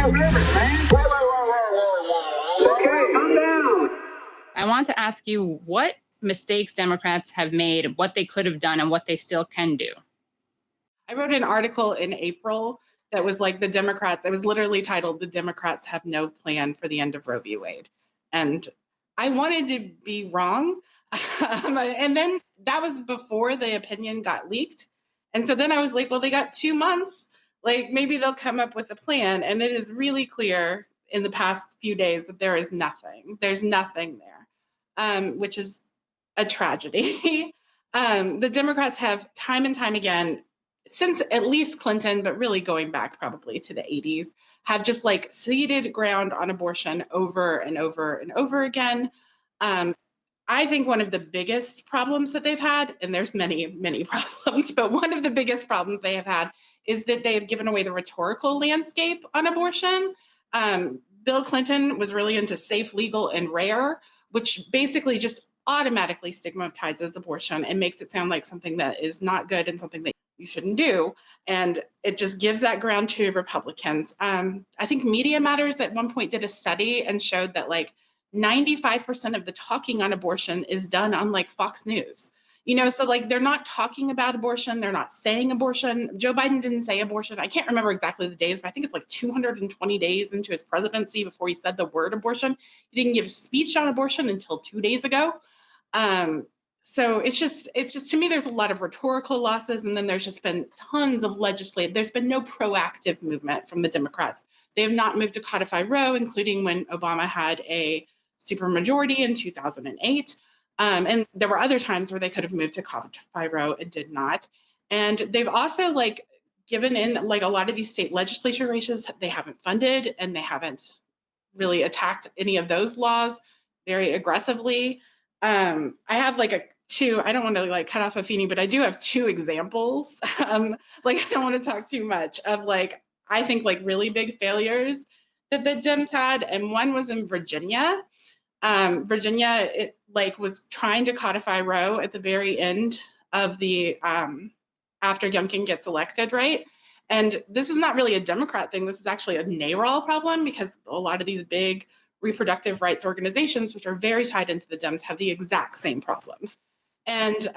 I want to ask you what mistakes Democrats have made, what they could have done, and what they still can do. I wrote an article in April that was like the Democrats, it was literally titled, "The Democrats Have No Plan for the End of Roe v. Wade." And I wanted to be wrong. And then that was before the opinion got leaked. And so then I was like, well, they got 2 months. Like maybe they'll come up with a plan. And it is really clear in the past few days that there is nothing. There's nothing there, which is a tragedy. The Democrats have time and time again, since at least Clinton, but really going back probably to the 80s, have just like ceded ground on abortion over and over and over again. I think one of the biggest problems that they've had, and there's many, many problems, but one of the biggest problems they have had is that they have given away the rhetorical landscape on abortion. Bill Clinton was really into safe, legal, and rare, which basically just automatically stigmatizes abortion and makes it sound like something that is not good and something that you shouldn't do. And it just gives that ground to Republicans. I think Media Matters at one point did a study and showed that like 95% of the talking on abortion is done on like Fox News. So like they're not talking about abortion. They're not saying abortion. Joe Biden didn't say abortion. I can't remember exactly the days, but I think it's like 220 days into his presidency before he said the word abortion. He didn't give a speech on abortion until 2 days ago. So it's just to me, there's a lot of rhetorical losses. And then there's just been tons of legislative. There's been no proactive movement from the Democrats. They have not moved to codify Roe, including when Obama had a supermajority in 2008. And there were other times where they could have moved to codify Roe and did not. And they've also like given in like a lot of these state legislature races, they haven't funded and they haven't really attacked any of those laws very aggressively. I have like I don't want to like cut off Afeni, but I do have 2 examples. Like I don't want to talk too much of like, I think like really big failures that the Dems had. And one was in Virginia. Virginia, it like was trying to codify Roe at the very end of the, after Youngkin gets elected, right? And this is not really a Democrat thing. This is actually a NARAL problem because a lot of these big reproductive rights organizations, which are very tied into the Dems, have the exact same problems. And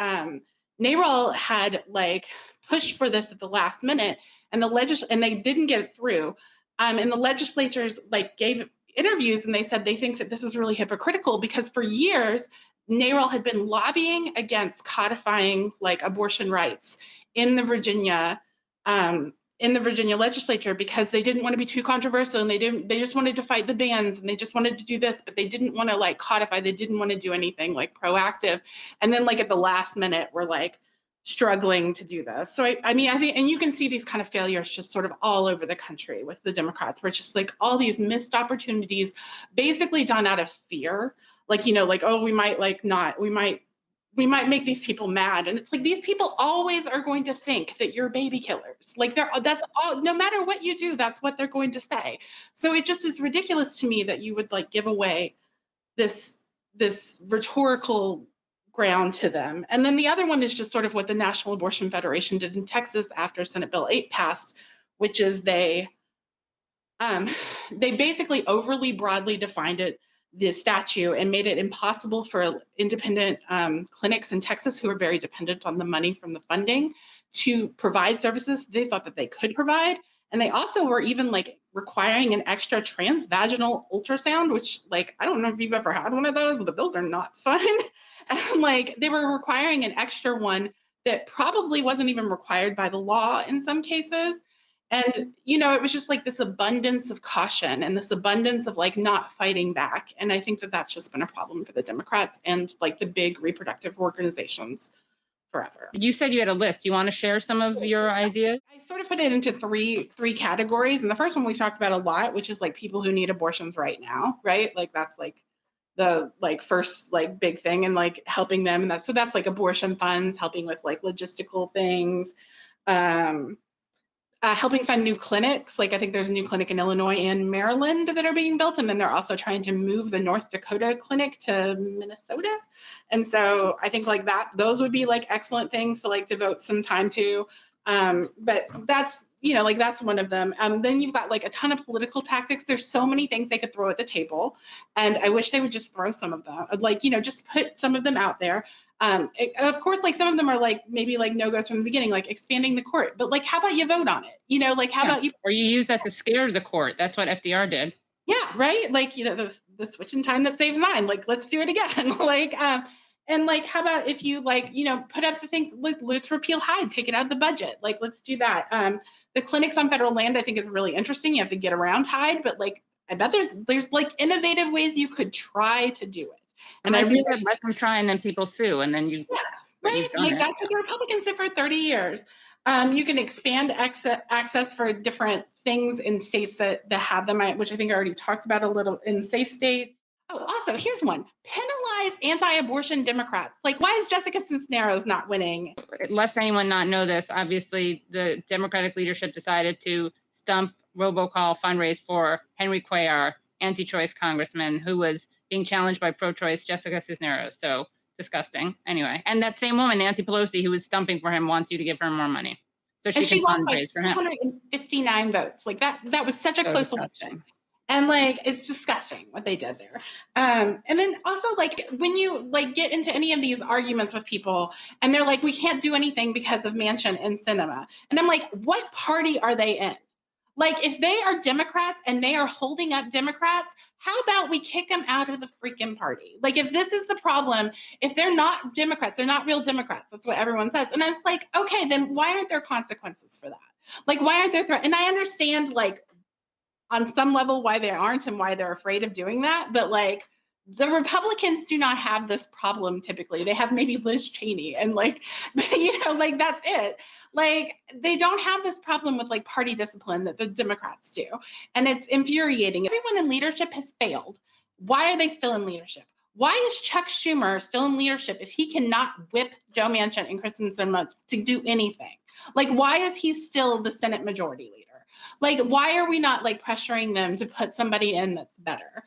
NARAL had like pushed for this at the last minute, and and they didn't get it through. And the legislatures like gave interviews, and they said they think that this is really hypocritical because for years NARAL had been lobbying against codifying like abortion rights in the Virginia legislature because they didn't want to be too controversial, and they just wanted to fight the bans, and they just wanted to do this, but they didn't want to like codify. They didn't want to do anything like proactive. And then like at the last minute, we're like struggling to do this. So I mean, I think, and you can see these kind of failures just sort of all over the country with the Democrats, where it's just like all these missed opportunities basically done out of fear. Like, like, oh, we might make these people mad. And it's like, these people always are going to think that you're baby killers. Like that's all, no matter what you do, that's what they're going to say. So it just is ridiculous to me that you would like give away this rhetorical ground to them. And then the other one is just sort of what the National Abortion Federation did in Texas after Senate Bill 8 passed, which is they basically overly broadly defined the statute and made it impossible for independent clinics in Texas, who are very dependent on the money from the funding, to provide services they thought that they could provide. And they also were even like requiring an extra transvaginal ultrasound, which like, I don't know if you've ever had one of those, but those are not fun. And like they were requiring an extra one that probably wasn't even required by the law in some cases. And, it was just like this abundance of caution and this abundance of like not fighting back. And I think that that's just been a problem for the Democrats and like the big reproductive organizations forever. You said you had a list. You want to share some of your ideas? I sort of put it into three categories. And the first one we talked about a lot, which is like people who need abortions right now, right? Like that's like the like first like big thing, and like helping them. And that's like abortion funds, helping with like logistical things, helping fund new clinics. Like I think there's a new clinic in Illinois and Maryland that are being built. And then they're also trying to move the North Dakota clinic to Minnesota. And so I think like those would be like excellent things to like devote some time to. But that's, like that's one of them. Then you've got like a ton of political tactics. There's so many things they could throw at the table. And I wish they would just throw some of them, like, just put some of them out there. Of course, like some of them are like maybe like no goes from the beginning, like expanding the court. But like, how about you vote on it? Like, how about you? Or you use that to scare the court. That's what FDR did. Yeah, right. Like, the switch in time that saves nine. Like, let's do it again. Like, and like, how about if you like, put up the things, like, let's repeal Hyde, take it out of the budget. Like, let's do that. The clinics on federal land, I think, is really interesting. You have to get around Hyde, but like, I bet there's like innovative ways you could try to do it. And as you said, let them try, and then people sue, and then you. Yeah, right. Like that's what the Republicans did for 30 years. You can expand access for different things in states that have them, which I think I already talked about a little in safe states. Oh, also, here's one. Penalize anti-abortion Democrats. Like, why is Jessica Cisneros not winning? Lest anyone not know this, obviously, the Democratic leadership decided to stump robocall fundraise for Henry Cuellar, anti-choice congressman, who was being challenged by pro-choice Jessica Cisneros. So disgusting. Anyway, and that same woman, Nancy Pelosi, who was stumping for him, wants you to give her more money so she can fundraise for him. 259 votes. Like that was such a close election. And like, it's disgusting what they did there. And then also like when you like get into any of these arguments with people and they're like, we can't do anything because of Manchin and Sinema. And I'm like, what party are they in? Like, if they are Democrats and they are holding up Democrats, how about we kick them out of the freaking party? Like, if this is the problem, if they're not Democrats, they're not real Democrats. That's what everyone says. And I was like, okay, then why aren't there consequences for that? Like, why aren't there threats? And I understand, like, on some level why they aren't and why they're afraid of doing that. But, like, the Republicans do not have this problem typically. They have maybe Liz Cheney and like, like that's it. Like they don't have this problem with like party discipline that the Democrats do. And it's infuriating. Everyone in leadership has failed. Why are they still in leadership? Why is Chuck Schumer still in leadership if he cannot whip Joe Manchin and Kristen Sinema to do anything? Like, why is he still the Senate Majority Leader? Like, why are we not like pressuring them to put somebody in that's better?